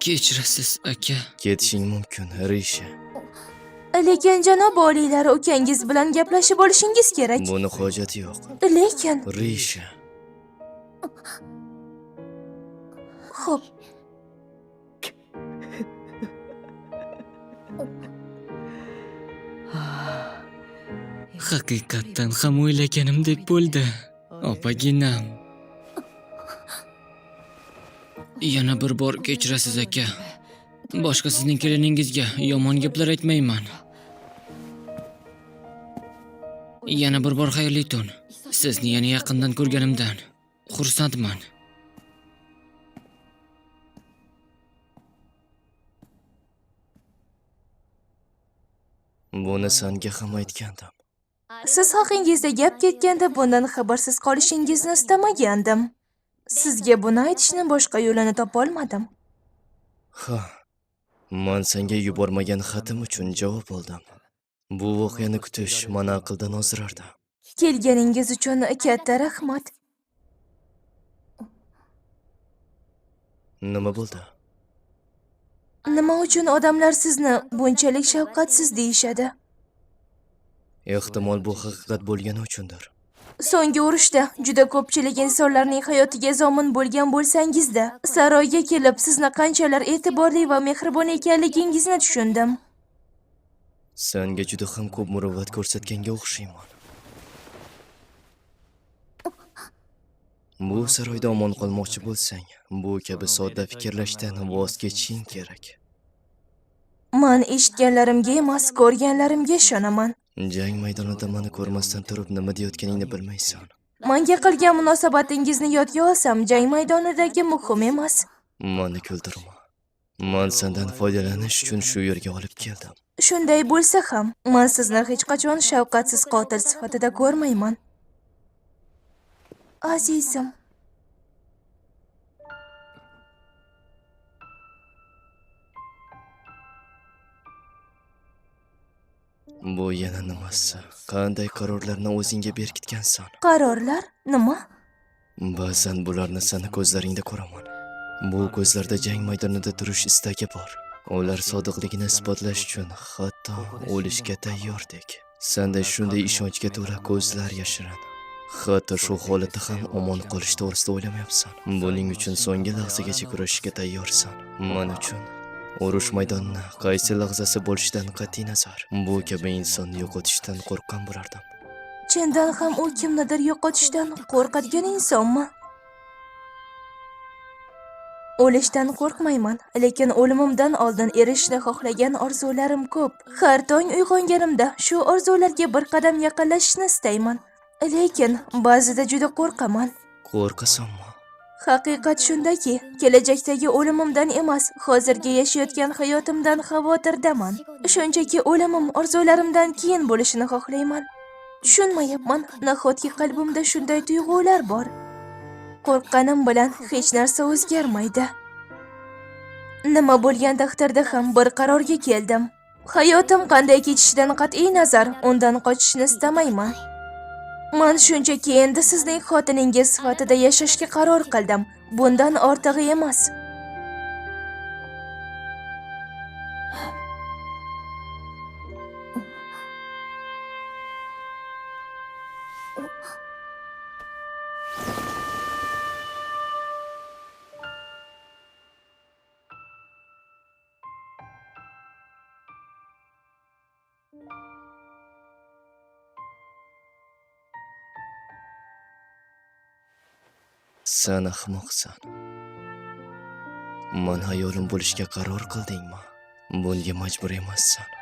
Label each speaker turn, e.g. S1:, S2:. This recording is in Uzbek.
S1: Kechirasiz, aka.
S2: Ketishing mumkin, Risha.
S3: Lekin janob oliylar, ukangiz bilan gaplashib olishingiz kerak.
S2: Buni hojati yo'q.
S3: Lekin,
S2: Risha.
S3: xo'p.
S1: Haqiqatdan ham o'ylaganimdek bo'ldi. Opaginam. Yana bir bor kechirasiz, aka. Boshqa sizning keliningizga yomon gaplar aytmayman. Yana bir bor xayrli tun. Sizni yana yaqindan ko'rganimdan xursandman.
S2: Buni senga ham aytgandim.
S3: Siz haqingizda gap ketganda bundan xabarsiz qolishingizni istamagandim. Sizga buni aytishning boshqa yo'lini topolmadim.
S2: Ha. Men senga yubormagan xatim uchun javob oldim. Bu voqeani kutish meni aqldan ozdirardi.
S3: Kelganingiz uchun katta rahmat.
S2: Nima bo'ldi?
S3: Nima uchun odamlar sizni bunchalik shafqatsiz deyishadi?
S2: Ehtimol bu haqiqat bo'lgani uchundir.
S3: So'nggi urushda juda ko'pchilik insonlarning hayotiga zomin bo'lgan bo'lsangiz-da, saroyga kelib sizni qanchalar e'tiborli va mehribon ekanligingizni tushundim.
S2: Senga juda ham ko'p muruvvat ko'rsatganga o'xshayman. Bu saroyda omon qolmoqchi bo'lsang, bu kabi sodda fikrlashdan voz kechishing kerak.
S3: Men eshitganlarimga emas, ko'rganlarimga ishonaman.
S2: Jang maydonida meni ko'rmasdan turib nima deyotganingni bilmaysan.
S3: Menga qilgan munosabatingizni yodga olsam, jang maydonidagi muhim emas.
S2: Meni kuldirma. Men sendan foydalanish uchun shu yerga olib keldim.
S3: Shunday bo'lsa ham, men sizni hech qachon shafqatsiz qotil sifatida ko'rmayman. Azizim.
S2: Bu yana nimasi? Qanday qarorlarni o'zingga berkitgansan?
S3: Qarorlar nima?
S2: Ba'zan bularni seni ko'zlaringda ko'raman. Bu ko'zlarda jang maydonida turish istagi bor. Ular sodiqligini isbotlash uchun hatto o'lishga tayyordek. Senda shunday ishonchga to'la ko'zlar yashirin. Hatto shu holatda ham omon qolish to'g'risida o'ylamayapsan. Buning uchun so'nggi lahzagacha kurashishga tayyorsan. Men uchun urush maydonini qaysi lahzasi bo'lishidan qat'iy nazar, bu kabi insonni yo'qotishdan qo'rqqan bo'lardim.
S3: Chindan ham u kimnidir yo'qotishdan qo'rqadigan insonmi? O'lishdan qo'rqmayman, lekin o'limimdan oldin erishishni xohlagan orzularim ko'p. Har tong uyg'onganimda shu orzularga bir qadam yaqinlashishni istayman. Lekin ba'zida juda qo'rqaman.
S2: Qo'rqasanmi?
S3: Haqiqat shundaki, kelajakdagi o'limimdan emas, hozirgi yashayotgan hayotimdan xavotirdaman. Shunchaki o'limim orzularimdan keyin bo'lishini xohlayman. Tushunmayapman, nahotki qalbimda shunday tuyg'ular bor. Qo'rqqanim bilan hech narsa o'zgarmaydi. Nima bo'lgan taqdirda ham bir qarorga keldim. Hayotim qanday kechishidan qat'iy nazar, undan qochishni istamayman. Men shunchaki endi sizning xotiningiz sifatida yashashga qaror qildim. Bundan ortig'i emas.
S2: Sen ahmoqsan. Men hayolim bo'lishga qaror qildingmi? Bunga majbur emassan.